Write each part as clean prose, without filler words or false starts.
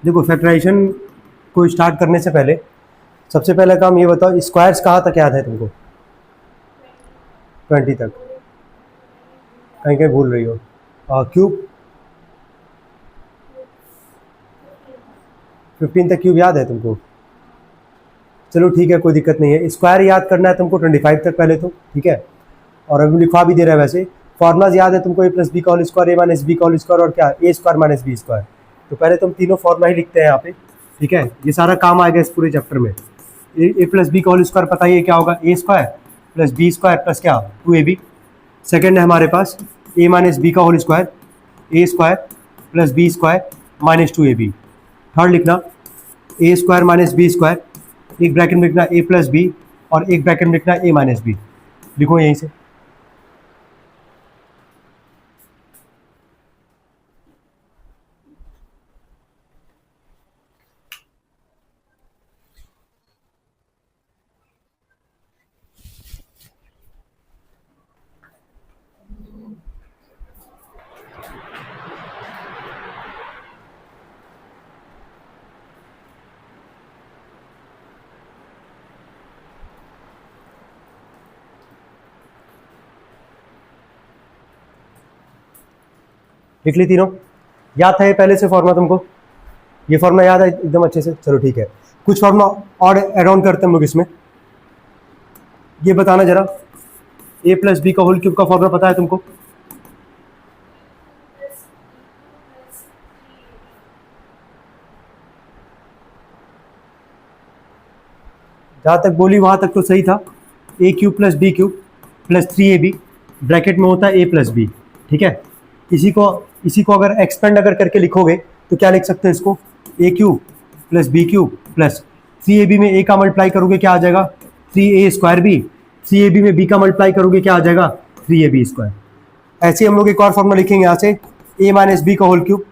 देखो फैक्टराइजेशन को स्टार्ट करने से पहले सबसे पहला काम ये बताओ, स्क्वायर्स कहाँ तक याद है तुमको? 20 तक, कहीं कहीं भूल रही हो। क्यूब 15 तक क्यूब याद है तुमको? चलो ठीक है, कोई दिक्कत नहीं है। स्क्वायर याद करना है तुमको 25 तक पहले तो, ठीक है। और अभी लिखवा भी दे रहा है वैसे। फॉर्मूलाज याद है तुमको, ए प्लस बी का होल स्क्वायर, ए माइनस बी का होल स्क्वायर और क्या, ए स्क्वायर माइनस बी स्क्वायर। तो पहले तुम तीनों फॉर्मूला ही लिखते हैं यहाँ पे, ठीक है। ये सारा काम आएगा इस पूरे चैप्टर में। ए प्लस बी का होल स्क्वायर पता ही है क्या होगा, A square plus B square plus क्या, 2ab। सेकेंड है हमारे पास ए माइनस बी का whole square, A square plus B square minus 2ab। Third लिखना A square minus B square, एक ब्रैकेट में लिखना ए प्लस बी और एक ब्रैकेट में लिखना ए माइनस बी। लिखो यहीं से। लिख ली तीनों? याद था ये पहले से फॉर्मूला तुमको? ये फॉर्मूला याद है एकदम अच्छे से? चलो ठीक है, कुछ फॉर्मूला और एड ऑन करते हैं हम लोग इसमें। ये बताना जरा, ए प्लस बी का होल क्यूब का फॉर्मूला पता है तुमको? जहां तक बोली वहां तक तो सही था। A cube plus B cube plus 3ab, bracket में होता है ए प्लस बी, ठीक है। इसी को अगर एक्सपेंड अगर करके लिखोगे तो क्या लिख सकते हैं इसको, A cube plus B cube plus 3ab में ए का मल्टीप्लाई करोगे क्या आ जाएगा, 3a स्क्वायर बी। 3ab में बी का मल्टीप्लाई करोगे क्या आ जाएगा, 3ab स्क्वायर। ऐसे हम लोग एक और फॉर्मूला लिखेंगे यहाँ से, ए माइनस बी का होल क्यूब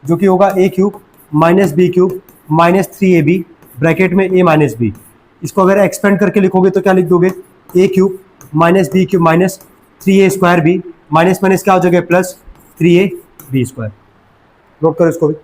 जो कि होगा A cube minus B cube minus 3ab, bracket में ए माइनस बी। इसको अगर एक्सपेंड करके लिखोगे तो क्या लिख दोगे, A cube minus B cube minus 3a square B, minus minus क्या हो जाएगा plus 3a B square. Note करो इसको भी।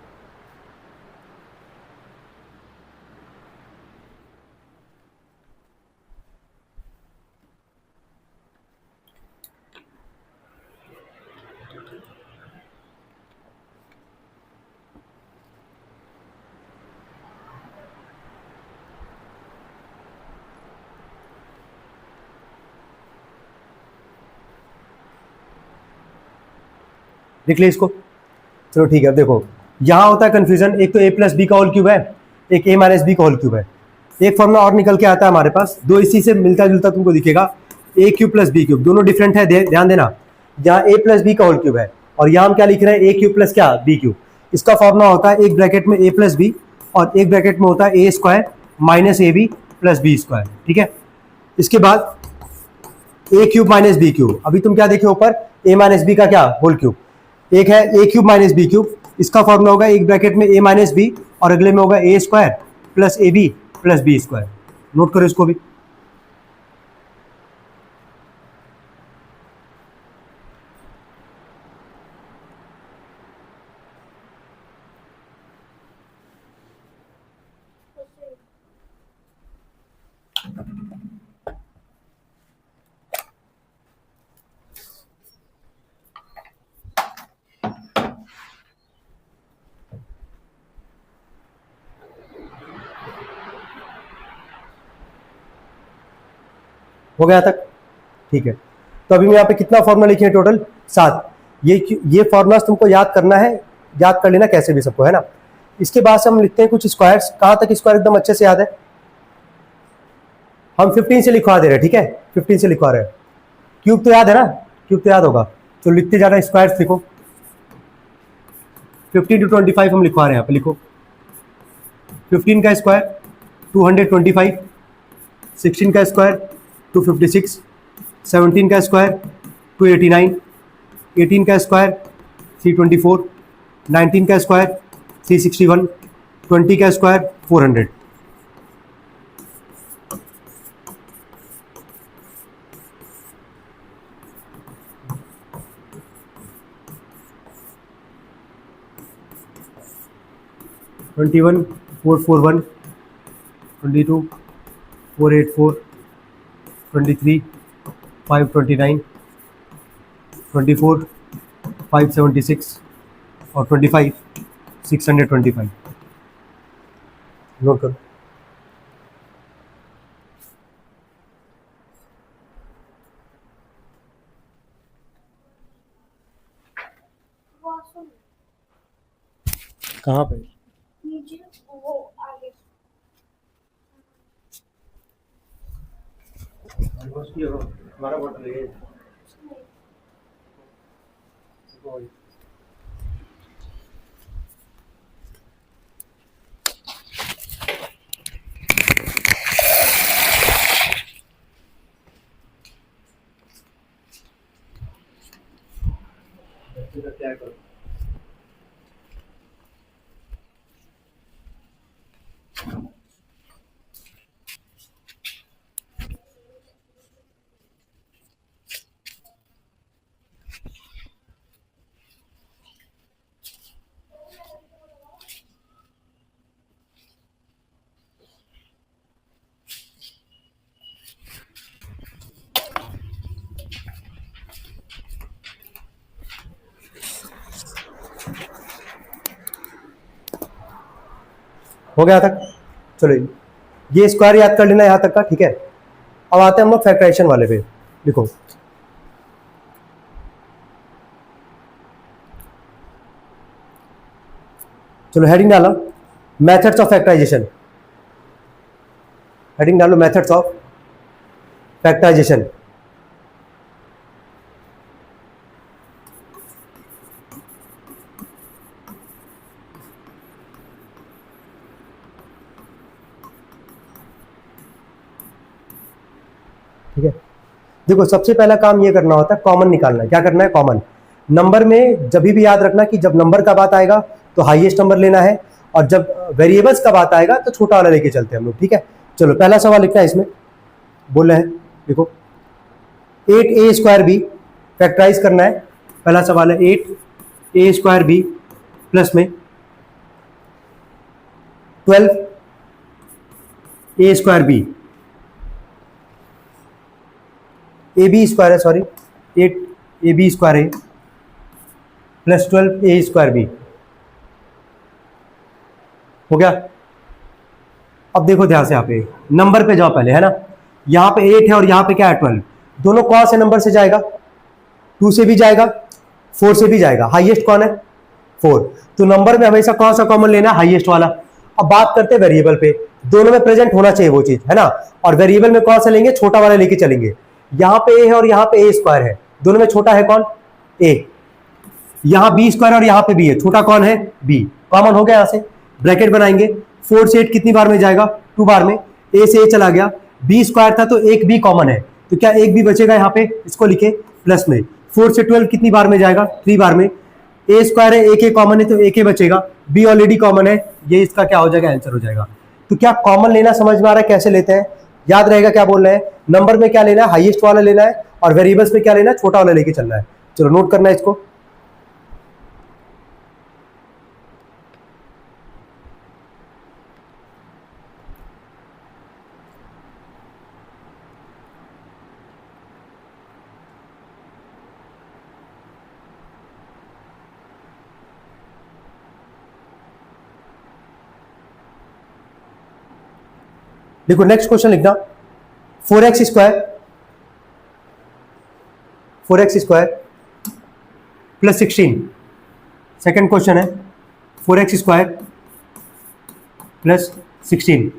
लिख लिया इसको? चलो ठीक है। अब देखो यहाँ होता है कंफ्यूजन, एक तो ए प्लस बी का होल क्यूब है, एक ए माइनस बी का होल क्यूब है। एक फॉर्मूला और निकल के आता है हमारे पास, दो इसी से मिलता जुलता तुमको दिखेगा, ए क्यूब प्लस बी क्यूब, दोनों डिफरेंट है, ध्यान देना। जहाँ ए प्लस बी का होल क्यूब है और यहाँ हम क्या लिख रहे हैं, ए क्यूब प्लस क्या, बी क्यूब। इसका फॉर्मूला होता है एक ब्रैकेट में ए प्लस बी और एक ब्रैकेट में होता है A square minus A B plus B square, ठीक है। इसके बाद A cube minus B cube, अभी तुम क्या देखे ऊपर, ए माइनस बी का क्या होल क्यूब। एक है a cube minus B cube, इसका फॉर्मूला होगा एक ब्रैकेट में ए माइनस बी और अगले में होगा A square plus A B plus B square. Note करो इसको भी। हो गया तक? ठीक है। तो अभी मैं यहाँ पे कितना फॉर्मूला लिखे हैं टोटल, 7। ये फॉर्मूलाज तुमको याद करना है, याद कर लेना कैसे भी सबको, है ना। इसके बाद से हम लिखते हैं कुछ स्क्वायर्स। कहाँ तक स्क्वायर एकदम अच्छे से याद है? हम 15 से लिखवा दे रहे हैं, ठीक है, 15 से लिखवा रहे हैं। क्यूब तो याद है ना, क्यूब तो याद होगा, तो लिखते जाना, स्क्वायर्स लिखो। 15 to 25 हम लिखवा रहे हैं यहाँ पे, लिखो। 15 का स्क्वायर 225, 16 का स्क्वायर 256, 17 का स्क्वायर 289, 18 का स्क्वायर 324, 19 का स्क्वायर 361, 20 का स्क्वायर 400। 21 441, 22 484, 23 529, 24 576 और 25 625। नोट करो। कहाँ पे? वो आगे। हमारा बॉटल है। क्या करो? हो गया तक? चलो ये स्क्वायर याद कर लेना यहां तक का, ठीक है। अब आते हैं हम लोग फैक्टराइजेशन वाले पे। देखो चलो हेडिंग डालो मेथड्स ऑफ फैक्टराइजेशन। हेडिंग डालो मेथड्स ऑफ फैक्टराइजेशन। ठीक है, देखो सबसे पहला काम ये करना होता है कॉमन निकालना। क्या करना है? कॉमन। नंबर में जब भी याद रखना कि जब नंबर का बात आएगा तो हाईएस्ट नंबर लेना है, और जब वेरिएबल्स का बात आएगा तो छोटा वाला लेके चलते हैं हम लोग। ठीक है, चलो पहला सवाल लिखना है इसमें। बोल रहे हैं देखो 8a² b फैक्टराइज करना है। पहला सवाल है 8a² b प्लस में 12a² b, ab² है, सॉरी 8ab² है प्लस 12a² b। हो गया? अब देखो ध्यान से, यहाँ पे नंबर पे जाओ पहले, है ना। यहाँ पे 8 है और यहाँ पे क्या है 12। दोनों कौन से नंबर से जाएगा? 2 से भी जाएगा, 4 से भी जाएगा। हाईएस्ट कौन है? 4। तो नंबर में हमेशा कौन सा कॉमन लेना है? हाईएस्ट वाला। अब बात करते हैं वेरिएबल पे, दोनों में प्रेजेंट होना चाहिए वो चीज, है ना। और वेरिएबल में कौन सा लेंगे? छोटा वाला लेके चलेंगे। यहाँ पे a है और यहाँ पे a² है, दोनों में छोटा है कौन? a। यहाँ b² और यहाँ पे b है, छोटा कौन है? b। कॉमन हो गया। यहाँ से ब्रैकेट बनाएंगे, 4 से 8 कितनी बार में जाएगा? 2 बार में। a से a चला गया, b² था तो एक b कॉमन है, तो क्या एक b बचेगा? यहाँ पे इसको लिखे प्लस में। 4 से 12 कितनी बार में जाएगा? 3 बार में। a² है, एक कॉमन है तो एक बचेगा, b ऑलरेडी कॉमन है, ये इसका क्या हो जाएगा? आंसर हो जाएगा। तो क्या कॉमन लेना समझ में आ रहा है कैसे लेते हैं? याद रहेगा क्या बोल रहे हैं? नंबर में क्या लेना है? हाईएस्ट वाला लेना है, और वेरिएबल्स में क्या लेना है? छोटा वाला लेके चलना है। चलो नोट करना है इसको। देखो नेक्स्ट क्वेश्चन लिखना 4x² प्लस 16। सेकेंड क्वेश्चन है 4x² प्लस 16।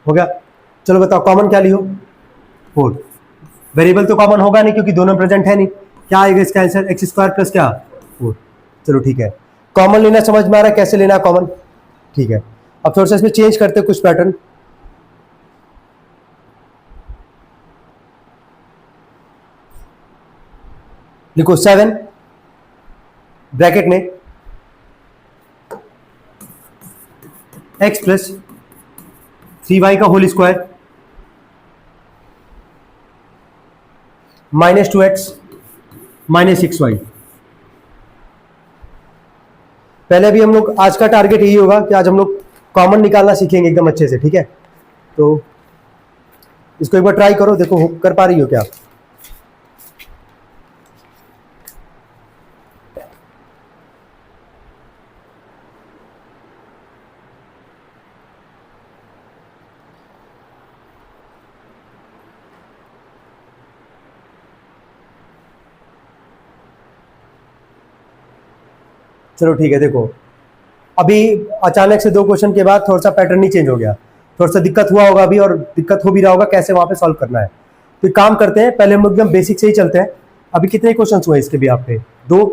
हो गया? चलो बताओ कॉमन क्या लियो? 4। वेरिएबल तो कॉमन होगा नहीं क्योंकि दोनों प्रेजेंट है नहीं। क्या आएगा इसका आंसर? x² प्लस क्या? 4। चलो ठीक है। कॉमन लेना समझ में आ रहा है, कैसे लेना है कॉमन? ठीक है, अब थोड़ा सा इसमें चेंज करते हैं कुछ पैटर्न। लिखो 7 ब्रैकेट में x प्लस 3y का whole square minus 2x minus 6y। पहले भी हम लोग, आज का टारगेट यही होगा कि आज हम लोग कॉमन निकालना सीखेंगे एकदम अच्छे से, ठीक है? तो इसको एक बार ट्राई करो, देखो कर पा रही हो क्या? चलो ठीक है, देखो अभी अचानक से 2 क्वेश्चन के बाद थोड़ा सा पैटर्न ही चेंज हो गया, थोड़ा सा दिक्कत हुआ होगा अभी, और दिक्कत हो भी रहा होगा कैसे वहां पे सॉल्व करना है। तो एक काम करते हैं, पहले हम लोग एकदम बेसिक से ही चलते हैं। अभी कितने क्वेश्चन हुए इसके भी आप पे? 2।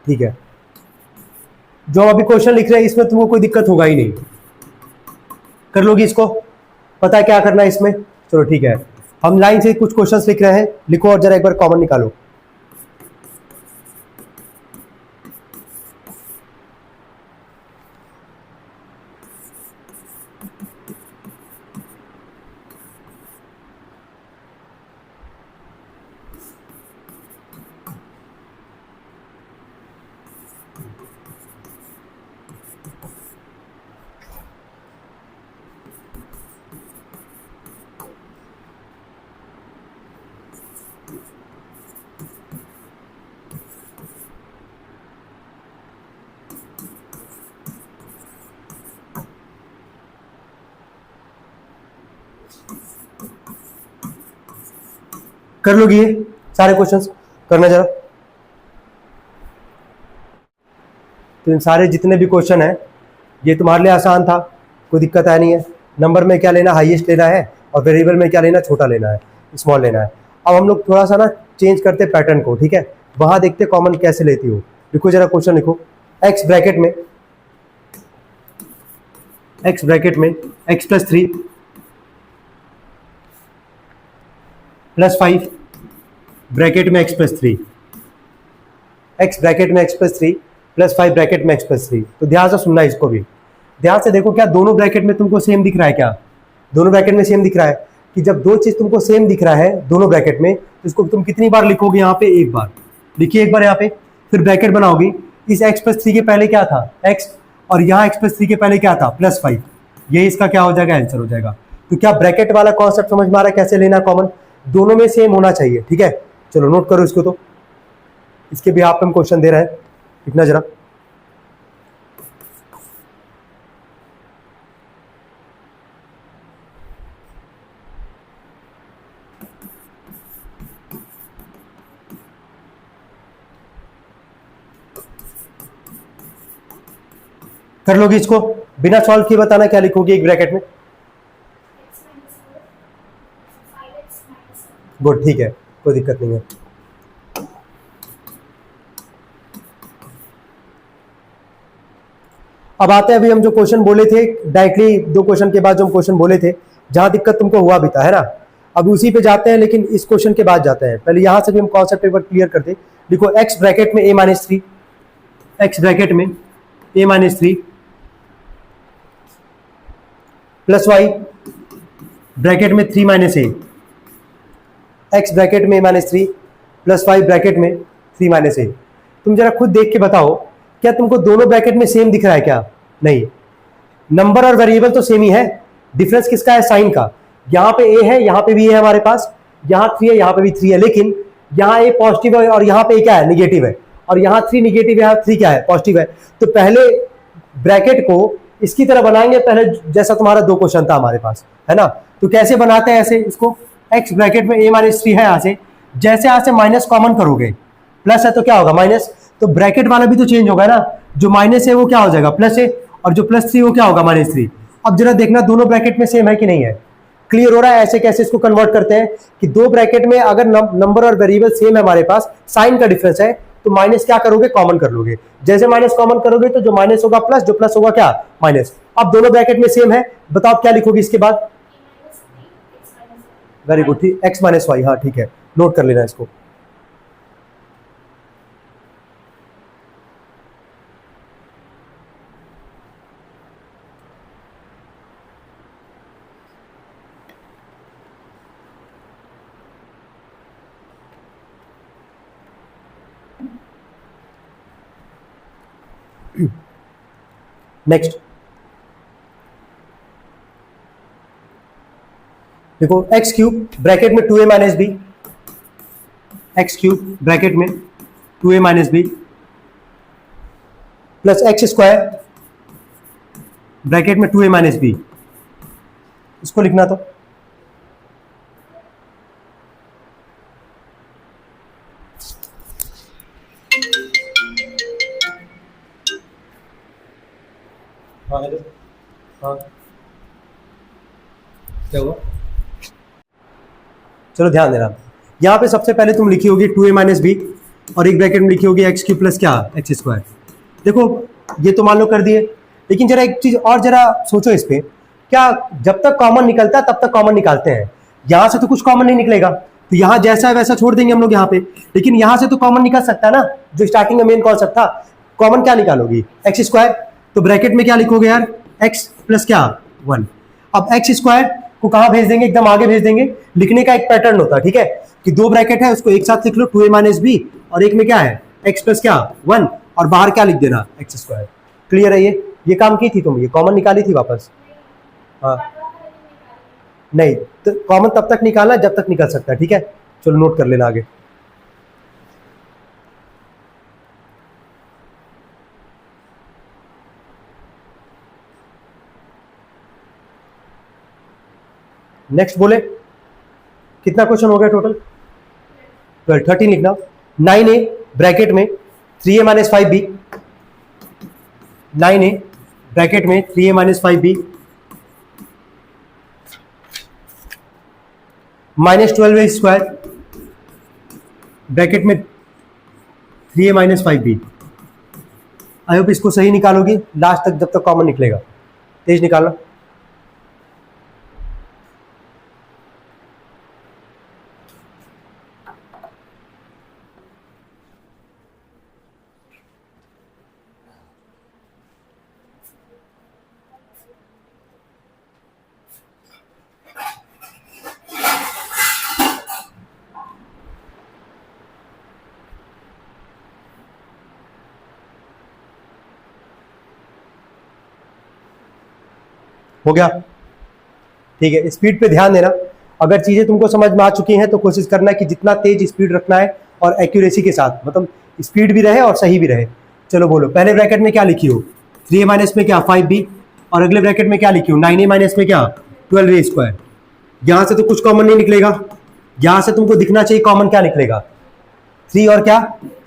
ठीक है, जो हम अभी क्वेश्चन लिख रहे हैं इसमें तुमको कोई दिक्कत होगा ही नहीं, कर लोगी इसको, पता है क्या करना है इसमें? चलो ठीक है, हम लाइन से कुछ क्वेश्चन लिख रहे हैं, लिखो और जरा एक बार कॉमन निकालो। कर लोगी ये सारे क्वेश्चंस? करना जरा। तो इन सारे जितने भी क्वेश्चन हैं ये तुम्हारे लिए आसान था, कोई दिक्कत है नहीं है। नंबर में क्या लेना, हाईएस्ट लेना है, और वेरिएबल में क्या लेना, छोटा लेना है, स्मॉल लेना है। अब हम लोग थोड़ा सा ना चेंज करते पैटर्न को, ठीक है? वहां देखते कॉमन कैसे लेती हो। लिखो जरा क्वेश्चन, लिखो x ब्रैकेट में x प्लस 3 प्लस 5 ब्रैकेट में x प्लस 3, x ब्रैकेट में x प्लस 3 प्लस 5 ब्रैकेट में x प्लस 3। तो ध्यान से सुनना, इसको भी ध्यान से देखो, क्या दोनों ब्रैकेट में तुमको सेम दिख रहा है? क्या दोनों ब्रैकेट में सेम दिख रहा है? कि जब दो चीज तुमको सेम दिख रहा है दोनों ब्रैकेट में, तो इसको तुम कितनी बार लिखोगे? यहाँ पे एक बार लिखिए, एक बार यहाँ पे, फिर ब्रैकेट बनाओगे। इस x प्लस 3 के पहले क्या था? x, और यहाँ x प्लस 3 के पहले क्या था? प्लस 5। ये इसका क्या हो जाएगा? आंसर हो जाएगा। तो क्या ब्रैकेट वाला कॉन्सेप्ट समझ में आ रहा है कैसे लेना कॉमन? दोनों में सेम होना चाहिए, ठीक है? चलो नोट करो इसको। तो इसके भी आप हम क्वेश्चन दे रहे हैं, लिखना जरा। कर लोगे इसको? बिना सॉल्व किए बताना क्या लिखोगे एक ब्रैकेट में। गुड, ठीक है, कोई दिक्कत नहीं है। अब आते हैं, अभी हम जो क्वेश्चन बोले थे डायरेक्टली 2 क्वेश्चन के बाद जो हम क्वेश्चन बोले थे, जहां दिक्कत तुमको हुआ भी था, है ना? अब उसी पे जाते हैं, लेकिन इस क्वेश्चन के बाद जाते हैं। पहले यहां से भी हम कॉन्सेप्ट एक बार क्लियर करते। देखो x ब्रैकेट में a माइनस 3, x ब्रैकेट में a minus 3 plus y bracket में 3 माइनस a, x ब्रैकेट में a माइनस 3 प्लस 5 ब्रैकेट में 3 माइनस a। तुम जरा खुद देख के बताओ, क्या तुमको दोनों ब्रैकेट में सेम दिख रहा है? क्या नहीं, नंबर और वेरिएबल तो सेम ही है, डिफरेंस किसका है? साइन का। यहाँ पे a है, यहाँ पे भी है हमारे पास, यहाँ 3 है, यहाँ पे भी 3 है, लेकिन यहाँ a पॉजिटिव है और यहाँ पे क्या है? निगेटिव है, और यहाँ 3 निगेटिव है, यहाँ 3 क्या है? पॉजिटिव है। तो पहले ब्रैकेट को इसकी तरह बनाएंगे, पहले जैसा तुम्हारा 2 क्वेश्चन था हमारे पास, है ना? तो कैसे बनाते हैं ऐसे इसको? x ब्रैकेट में a माइनस 3 है, यहाँ से जैसे यहाँ से माइनस कॉमन करोगे, प्लस है तो क्या होगा? माइनस। तो ब्रैकेट वाला भी तो चेंज होगा ना, जो माइनस है वो क्या हो जाएगा? प्लस है, और जो प्लस 3 वो क्या होगा? माइनस 3। अब जरा देखना दोनों ब्रैकेट में सेम है कि नहीं है। क्लियर हो रहा है? ऐसे कैसे इसको कन्वर्ट करते हैं कि 2 ब्रैकेट में अगर नंबर और वेरिएबल सेम है हमारे पास, साइन का डिफरेंस है, तो माइनस क्या करोगे, कॉमन कर लोगे। जैसे माइनस कॉमन करोगे तो जो माइनस होगा प्लस, जो प्लस होगा क्या, माइनस। अब दोनों ब्रैकेट में सेम है, बताओ क्या लिखोगे इसके बाद। वेरी गुड, ठीक, एक्स माइनस वाई, हाँ ठीक है, नोट कर लेना इसको। नेक्स्ट देखो, एक्स क्यूब ब्रैकेट में 2a minus b, x cube bracket में 2a minus b plus x square bracket में 2a माइनस बी, इसको लिखना तो हाँ हेलो, हाँ क्या हुआ, चलो ध्यान देना। यहाँ पे सबसे पहले तुम लिखी होगी 2a माइनस बी और एक ब्रैकेट में लिखी होगी एक्स क्यूब प्लस क्या, एक्स स्क्वायर। देखो ये तो मान लो कर दिए, लेकिन जरा एक चीज और जरा सोचो इस पे, क्या जब तक कॉमन निकलता है तब तक कॉमन निकालते हैं, यहाँ से तो कुछ कॉमन नहीं निकलेगा, तो यहाँ जैसा है वैसा छोड़ देंगे हम लोग यहाँ पे, लेकिन यहाँ से तो कॉमन निकल सकता है ना, जो स्टार्टिंग में मेन कॉन्सेप्ट था। कॉमन क्या निकालोगी, एक्स स्क्वायर, तो ब्रैकेट में क्या लिखोगे यार, एक्स प्लस क्या 1। अब एक्स स्क्वायर को कहाँ भेज देंगे, एकदम आगे भेज देंगे। लिखने का एक पैटर्न होता है, ठीक है, कि दो ब्रैकेट है उसको एक साथ लिख लो 2a माइनस बी, और एक में क्या है एक्स प्लस क्या 1, और बाहर क्या लिख देना एक्स स्क्वायर। क्लियर है, ये काम की थी तुम, ये कॉमन निकाली थी वापस। हाँ नहीं, तो कॉमन तब तक निकालना जब तक निकल सकता है, ठीक है, चलो नोट कर लेना आगे। नेक्स्ट बोले, कितना क्वेश्चन हो गया टोटल, 12, 13 लिखना। 9a ब्रैकेट में 3a minus 5b, 9a bracket में 3a minus 5b minus 12a square bracket में 3a minus 5b। I hope इसको सही निकालोगी लास्ट तक, जब तक कॉमन निकलेगा, तेज निकालना। हो गया, ठीक है, स्पीड पे ध्यान देना। अगर चीजें तुमको समझ में आ चुकी हैं तो कोशिश करना कि जितना तेज स्पीड रखना है और एक्यूरेसी के साथ, मतलब स्पीड भी रहे और सही भी रहे। चलो बोलो, पहले ब्रैकेट में क्या लिखी हो, 3a माइनस में क्या 5b, और अगले ब्रैकेट में क्या लिखी हो 9a माइनस में क्या 12a स्क्वायर। यहाँ से तो कुछ कॉमन नहीं निकलेगा, यहाँ से तुमको दिखना चाहिए कॉमन क्या निकलेगा, 3 और क्या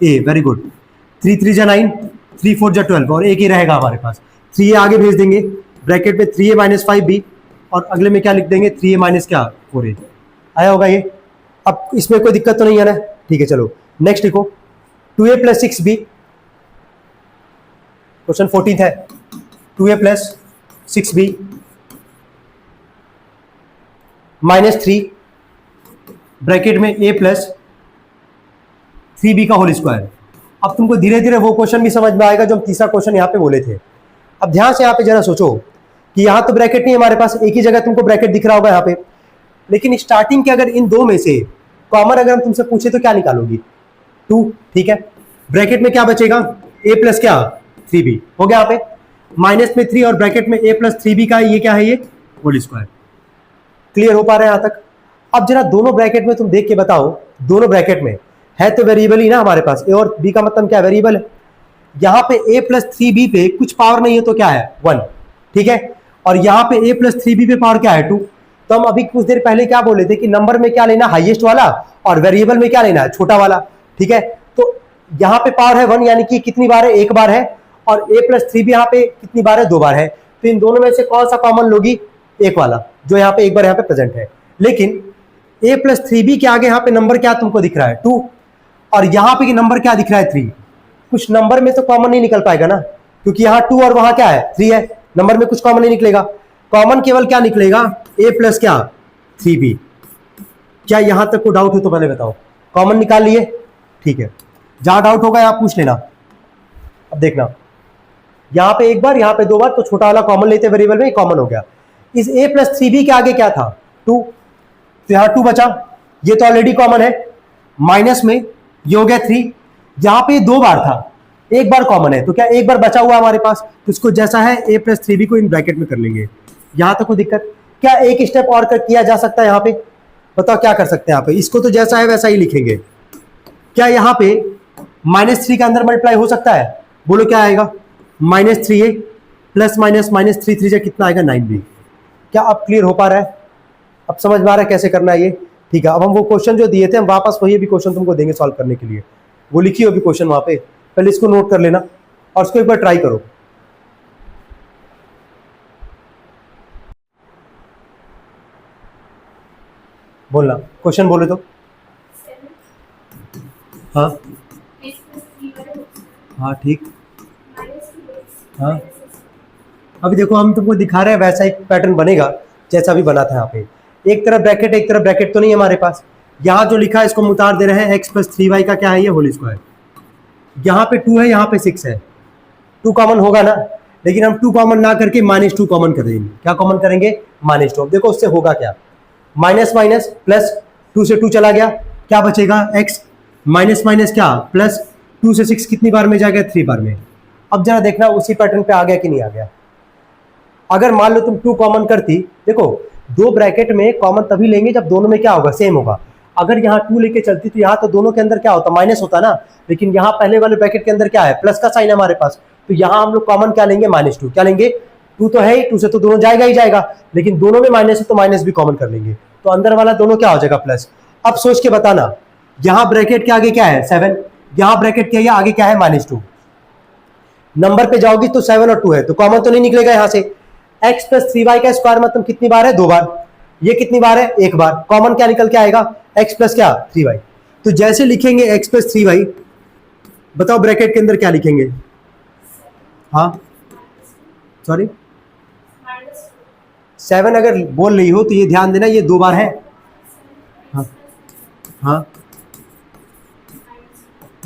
a, वेरी गुड, 3 3 जा 9, 3 4 जा 12, और एक ही रहेगा हमारे पास, 3a आगे भेज देंगे ब्रैकेट में 3a माइनस 5b, और अगले में क्या लिख देंगे 3a माइनस क्या 4a। आया होगा ये, अब इसमें कोई दिक्कत तो नहीं है ना, ठीक है। चलो नेक्स्ट लिखो, 2a प्लस 6b, क्वेश्चन 14 है, 2a plus 6b minus 3 bracket में a प्लस 3b का होल स्क्वायर। अब तुमको धीरे धीरे वो क्वेश्चन भी समझ में आएगा जो हम तीसरा क्वेश्चन यहाँ पे बोले थे। अब ध्यान से यहाँ पे जरा सोचो कि यहाँ तो ब्रैकेट नहीं हमारे पास, एक ही जगह तुमको ब्रैकेट दिख रहा होगा यहाँ पे, लेकिन स्टार्टिंग के अगर इन दो में से कॉमन अगर हम तुमसे पूछे तो क्या निकालोगी 2, ठीक है। ब्रैकेट में क्या बचेगा a प्लस क्या 3b, हो गया यहाँ पे माइनस में 3 और ब्रैकेट में a प्लस 3b का ये क्या है, ये होल स्क्वायर। क्लियर हो पा रहा है यहाँ तक। अब जरा दोनों ब्रैकेट में तुम देख के बताओ, दोनों ब्रैकेट में है तो वेरिएबल ही ना हमारे पास, a और b का मतलब क्या वेरिएबल है। यहाँ पे a प्लस 3b पे कुछ पावर नहीं है तो क्या है 1, ठीक है, और यहाँ पे a प्लस 3b पे पावर क्या है 2। तो हम अभी कुछ देर पहले क्या बोले थे कि नंबर में क्या लेना हाईएस्ट वाला और वेरिएबल में क्या लेना है छोटा वाला, ठीक है। तो यहाँ पे पावर है 1, यानी कि कितनी बार है, एक बार है, और a प्लस 3b यहाँ पे कितनी बार है, 2 बार है। तो इन दोनों में से कौन सा कॉमन लोगी, एक वाला जो यहाँ पे एक बार यहाँ पे प्रेजेंट है। लेकिन a प्लस 3b के आगे यहाँ पे नंबर क्या तुमको दिख रहा है 2, और यहाँ पे नंबर क्या दिख रहा है 3, कुछ नंबर में तो कॉमन नहीं निकल पाएगा ना, क्योंकि यहाँ 2 और वहां क्या है 3 है, नंबर में कुछ कॉमन नहीं निकलेगा। कॉमन केवल क्या निकलेगा a प्लस क्या 3b। क्या यहां तक को डाउट हो तो पहले बताओ। कॉमन निकाल लिए, ठीक है, जहां डाउट होगा आप पूछ लेना। अब देखना यहां पे एक बार, यहां पे 2 बार, तो छोटा वाला कॉमन लेते वेरिएबल में, कॉमन हो गया। इस a प्लस 3b के आगे क्या था 2, तो यहां 2 बचा, ये तो ऑलरेडी कॉमन है। माइनस में ये हो गया 3, यहां पे 2 बार था, एक बार कॉमन है, तो क्या एक बार बचा हुआ हमारे पास, तो इसको जैसा है a प्लस 3b को इन ब्रैकेट में कर लेंगे। यहां तक कोई दिक्कत? क्या एक स्टेप और कर किया जा सकता है यहाँ पे? बताओ क्या कर सकते हैं यहाँ पे? इसको तो जैसा है वैसा ही लिखेंगे। क्या यहाँ पे -3 के अंदर मल्टीप्लाई हो सकता है? बोलो क्या आएगा, -3a प्लस माइनस -3 3 कितना आएगा 9b। क्या अब क्लियर हो पा रहा है? अब समझ में आ रहा है कैसे करना है ये? ठीक है, अब हम वो क्वेश्चन जो दिए थे हम वापस वही भी क्वेश्चन तुमको देंगे सॉल्व करने के लिए। वो लिखी होगी क्वेश्चन वहां पे, पहले इसको नोट कर लेना और इसको एक बार ट्राई करो। बोलना, क्वेश्चन बोले तो। हाँ हाँ ठीक। हाँ अभी देखो हम तुमको दिखा रहे हैं वैसा एक पैटर्न बनेगा जैसा भी बना था। यहाँ पे एक तरफ ब्रैकेट, एक तरफ ब्रैकेट तो नहीं है हमारे पास। यहाँ जो लिखा है इसको हम उतार दे रहे हैं, x प्लस 3y का क्या है ये होल स्क्वायर। यहाँ पे 2 है, यहाँ पे 6 है, 2 कॉमन होगा ना, लेकिन हम 2 कॉमन ना करके -2 कॉमन करेंगे। क्या कॉमन करेंगे? -2। अब देखो उससे होगा क्या, माइनस माइनस प्लस, 2 से 2 चला गया, क्या बचेगा x, माइनस माइनस क्या प्लस, 2 से 6 कितनी बार में जाएगा 3 बार में। अब जरा देखना उसी पैटर्न पे आ गया कि नहीं आ गया। अगर मान लो तुम 2 कॉमन करती, देखो 2 ब्रैकेट में कॉमन तभी लेंगे जब दोनों में क्या होगा सेम होगा। अगर यहाँ 2 लेके चलती तो यहाँ तो दोनों के अंदर क्या होता माइनस होता ना, लेकिन यहाँ पहले वाले ब्रैकेट के अंदर क्या है प्लस का साइन है हमारे पास, तो यहाँ हम लोग कॉमन क्या लेंगे -2। क्या लेंगे? 2 तो है ही, 2 से तो दोनों जाएगा ही जाएगा, लेकिन दोनों में माइनस है तो माइनस भी कॉमन कर लेंगे, तो अंदर वाला दोनों क्या हो जाएगा प्लस। अब सोच के बताना, यहाँ ब्रैकेट के आगे क्या है 7, यहाँ ब्रैकेट के आगे क्या है -2। नंबर पे जाओगी तो 7 और 2 है, तो कॉमन तो नहीं निकलेगा यहाँ से। x प्लस 3y का स्क्वायर मतलब कितनी बार है 2 बार, ये कितनी बार है 1 बार, कॉमन क्या निकल के आएगा x प्लस क्या 3y। तो जैसे लिखेंगे x प्लस 3y, बताओ ब्रैकेट के अंदर क्या लिखेंगे? हाँ सॉरी 7 अगर बोल रही हो तो ये ध्यान देना ये 2 बार है। हाँ हाँ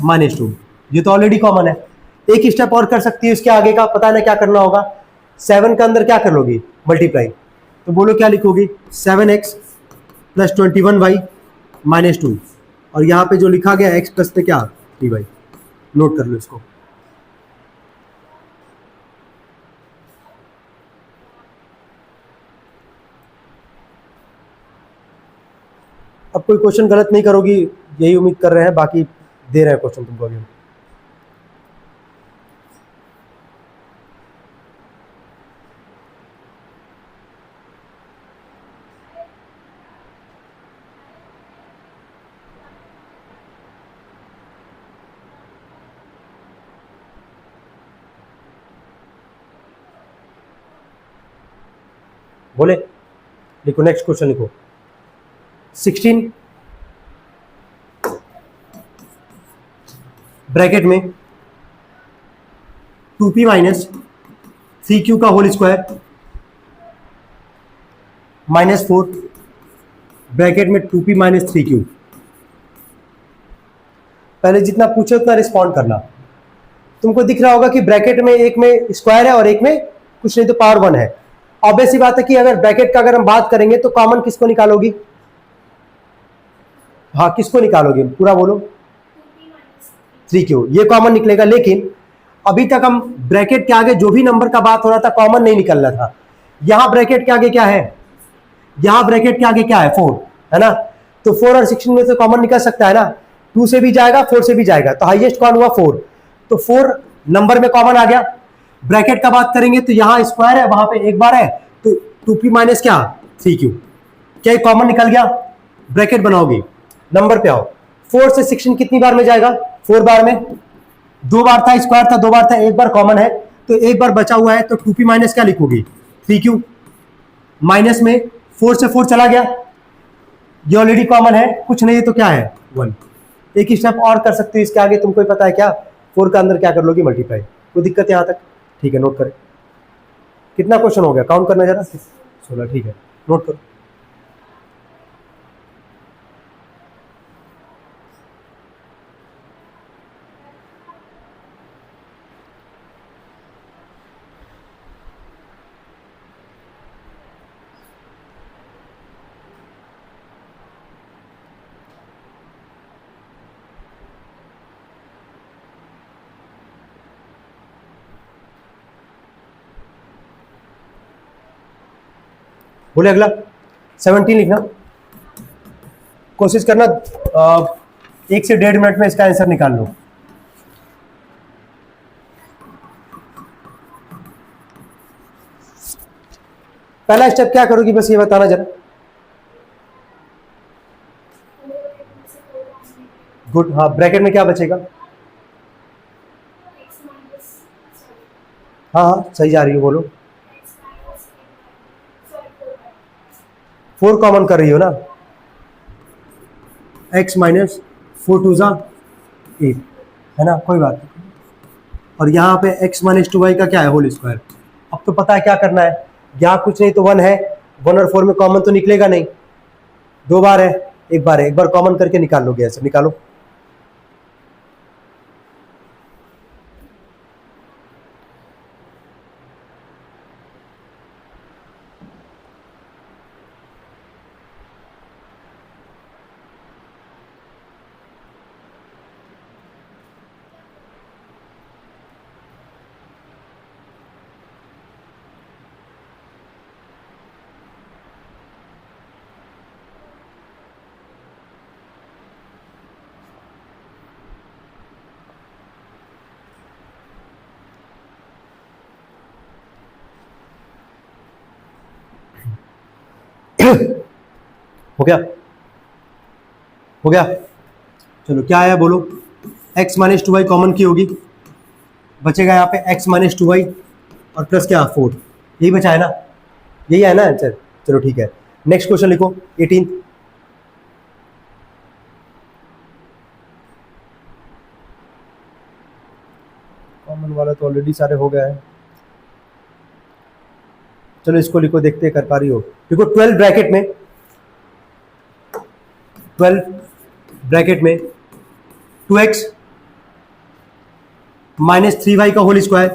-2, ये तो ऑलरेडी कॉमन है। एक स्टेप और कर सकती है इसके आगे का, पता है ना क्या करना होगा, 7 के अंदर क्या कर लोगी मल्टीप्लाई, तो बोलो क्या लिखोगी 7x प्लस 21y -2, और यहाँ पे जो लिखा गया x प्लस पे क्या 3y, नोट कर लो इसको। अब कोई क्वेश्चन गलत नहीं करोगी यही उम्मीद कर रहे हैं, बाकी दे रहे हैं क्वेश्चन तुमको अभी। बोले लिखो, नेक्स्ट क्वेश्चन लिखो 16 ब्रैकेट में 2p माइनस 3q का होल स्क्वायर -4 ब्रैकेट में 2p माइनस 3q। पहले जितना पूछे उतना रिस्पॉन्ड करना। तुमको दिख रहा होगा कि ब्रैकेट में एक में स्क्वायर है और एक में कुछ नहीं तो पावर 1 है। ऑब्वियस सी बात है कि अगर ब्रैकेट का अगर हम बात करेंगे तो कॉमन किसको निकालोगी? हाँ किसको निकालोगे पूरा बोलो? 3q, ये कॉमन निकलेगा। लेकिन अभी तक हम ब्रैकेट के आगे जो भी नंबर का बात हो रहा था कॉमन नहीं निकल रहा था। यहां ब्रैकेट के आगे क्या है, यहां ब्रैकेट के आगे क्या है 4 है ना, तो 4 और 16 में से कॉमन निकल सकता है ना, 2 से भी जाएगा 4 से भी जाएगा, तो हाईएस्ट कौन हुआ 4, तो 4 नंबर में कॉमन आ गया। ब्रैकेट का बात करेंगे तो यहां स्क्वायर है वहां पे एक बार है, तो 2p माइनस क्या 3q, क्या कॉमन निकल गया। ब्रैकेट बनाओगे नंबर पे आओ, 4 से 16 कितनी बार में जाएगा 4 बार में, 2 बार था स्क्वायर था 2 बार था, एक बार कॉमन है तो एक बार बचा हुआ है, तो 2p माइनस क्या लिखोगी 3q, माइनस में 4 से 4 चला गया, ये ऑलरेडी कॉमन है, कुछ नहीं तो क्या है 1, एक ही स्टेप और कर सकते हो इसके आगे, तुमको पता है क्या, 4 के अंदर क्या कर लोगी, मल्टीप्लाई। कोई दिक्कत यहाँ तक? ठीक है, नोट करें। कितना क्वेश्चन हो गया, काउंट करना जरा। 16, ठीक है, नोट करो। बोले अगला 17 लिखना। कोशिश करना 1 से 1.5 मिनट में इसका आंसर निकाल लो। पहला स्टेप क्या करोगी, बस ये बताना जरा। गुड, हाँ, ब्रैकेट में क्या बचेगा? हाँ हाँ, सही जा रही हो, बोलो। 4 कॉमन कर रही हो ना, x माइनस 4 टू ज़ा 8, है ना, कोई बात नहीं। और यहाँ पे x माइनस 2y का क्या है, होल स्क्वायर। अब तो पता है क्या करना है, यहाँ कुछ नहीं तो 1 है, 1 और 4 में कॉमन तो निकलेगा नहीं, 2 बार है, एक बार है, एक बार कॉमन करके निकाल लोगे, ऐसे निकालो। हो गया, हो गया, चलो क्या आया बोलो। x माइनस 2y कॉमन की होगी, बचेगा यहाँ पे x माइनस 2y और प्लस क्या 4, यही बचा है ना, यही है ना आंसर। चलो ठीक है, नेक्स्ट क्वेश्चन लिखो 18। कॉमन वाला तो ऑलरेडी सारे हो गए हैं, चलो इसको लिखो, देखते कर पा रही हो। देखो 12 ब्रैकेट में, 12 ब्रैकेट में 2x माइनस 3y का whole square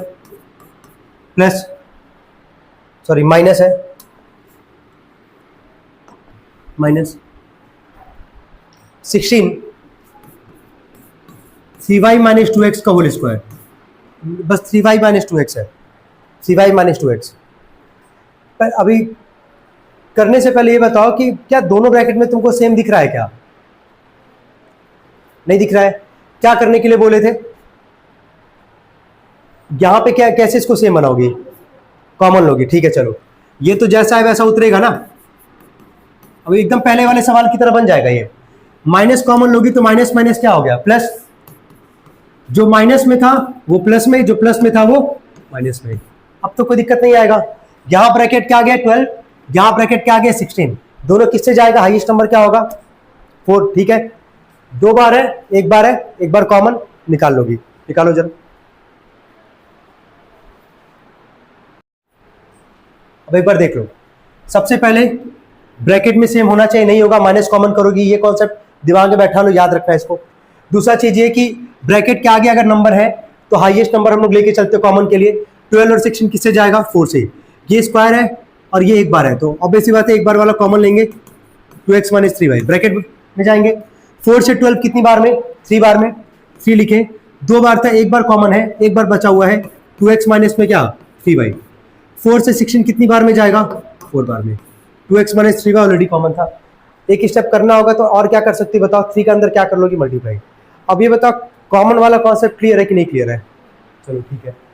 plus, sorry minus है, माइनस 16 3y माइनस 2x का होल स्क्वायर, बस 3y माइनस 2x है, 3y माइनस 2x। पर अभी करने से पहले ये बताओ कि क्या दोनों ब्रैकेट में तुमको सेम दिख रहा है, क्या नहीं दिख रहा है? क्या करने के लिए बोले थे, यहां पे क्या, कैसे इसको सेम बनाओगे, कॉमन लोगे, ठीक है। चलो ये तो जैसा है वैसा उतरेगा ना, अभी एकदम पहले वाले सवाल की तरह बन जाएगा ये। माइनस कॉमन लोगी तो माइनस माइनस क्या हो गया, प्लस, जो माइनस में था वो प्लस में, जो प्लस में था वो माइनस में। अब तो कोई दिक्कत नहीं आएगा। यहां ब्रैकेट क्या आ गया 12, यहां ब्रैकेट क्या आ गया 16, दोनों किससे जाएगा, हाईएस्ट नंबर क्या होगा 4, ठीक है। 2 बार है, एक बार है, एक बार कॉमन निकाल लोगी, निकालो जरा। अब एक बार देख लो, सबसे पहले ब्रैकेट में सेम होना चाहिए, नहीं होगा माइनस कॉमन करोगी, ये कॉन्सेप्ट दिमाग में बैठा लो, याद रखना है इसको। दूसरा चीज ये कि ब्रैकेट के आगे अगर नंबर है तो हाईएस्ट नंबर हम लोग लेके चलते कॉमन के लिए। 12 और 16 किससे जाएगा, 4 से। ये स्क्वायर है और ये एक बार है, तो ऑब्वियसली बात है एक बार वाला कॉमन लेंगे, 2x माइनस 3y ब्रैकेट में जाएंगे। 4 से 12 कितनी बार में, 3 बार में, 3 लिखे, 2 बार था, एक बार कॉमन है, एक बार बचा हुआ है, 2x माइनस में क्या 3y। 4 से 16 कितनी बार में जाएगा, 4 बार में, 2x minus 3y already common था। एक स्टेप करना होगा तो और क्या कर सकती है बताओ, 3 के अंदर क्या कर लोगी, मल्टीप्लाई। अब ये बताओ कॉमन वाला कॉन्सेप्ट क्लियर है कि नहीं क्लियर है, चलो ठीक है।